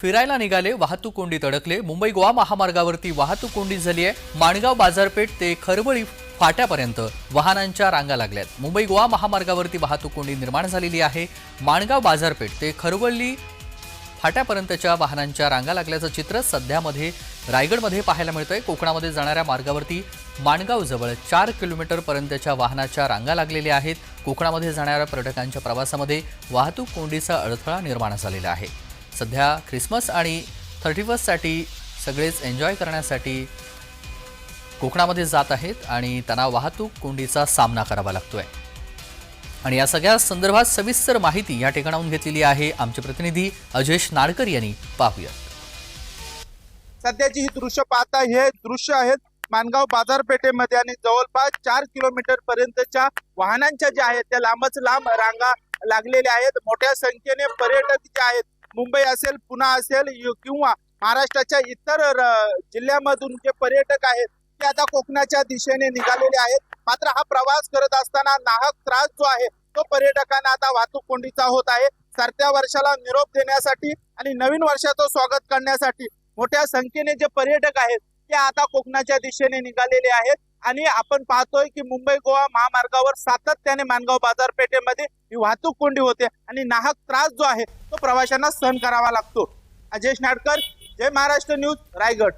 फिरायला निघाले, वाहतूक कोंडीत अडकले. मुंबई गोवा महामार्गावरती वाहतूक कोंडी झाली आहे. माणगाव बाजारपेठ ते खरवळी फाट्यापर्यंत वाहनांच्या रांगा लागल्यात. मुंबई गोवा महामार्गावरती वाहतूक कोंडी निर्माण झालेली आहे. माणगाव बाजारपेठ ते खरवळी फाट्यापर्यंतच्या वाहनांच्या रांगा लागल्याचं चित्र सध्यामध्ये रायगडमध्ये पाहायला मिळतंय. कोकणामध्ये जाणाऱ्या मार्गावरती माणगावजवळ 4 किलोमीटर पर्यंतच्या वाहनाच्या रांगा लागलेल्या आहेत. कोकणामध्ये जाणाऱ्या पर्यटकांच्या प्रवासामध्ये वाहतूक कोंडीचा अडथळा निर्माण झालेला आहे. सध्या ख्रिसमस आणि 31st साठी सगळेच एन्जॉय करण्यासाठी कोकणामध्ये जात आहेत आणि त्यांना वाहतूक कोंडीचा सामना करावा लागतोय. आणि या सगळ्या संदर्भात सविस्तर माहिती या ठिकाणाहून घेतलेली आहे आमचे प्रतिनिधी अजयेश नाडकर यांनी. पाहूया. सध्याची ही दृश्य पाहता हे दृश्य आहेत माणगाव बाजारपेठेमध्ये आणि जवळपास 4 किलोमीटर पर्यंतच्या वाहनांच्या ज्या आहेत त्या लांबच लांब रांगा लागलेल्या आहेत. मोठ्या संख्येने पर्यटक जे आहेत, मुंबई असेल, पुणे असेल किंवा महाराष्ट्राच्या इतर जिल्ह्यामधून जे पर्यटक आहेत ते आता कोकणाच्या दिशेने निघालेले आहेत. मात्र हा प्रवास करत असताना नाहक त्रास जो आहे तो पर्यटकांना आता वाहतूक कोंडीचा होत आहे. सरत्या वर्षाला निरोप देण्यासाठी आणि नवीन वर्षाचं स्वागत करण्यासाठी मोठ्या संख्येने जे पर्यटक आहेत ते आता कोकणाच्या दिशेने निघालेले आहेत. आणि आपण पाहतोय की मुंबई गोवा महामार्गावर सातत्याने माणगाव बाजारपेठेमध्ये ही वाहतूक कोंडी होते आणि नाहक त्रास जो आहे तो प्रवाशांना सहन करावा लागतो. अजयेश नाडकर, जय महाराष्ट्र न्यूज, रायगड.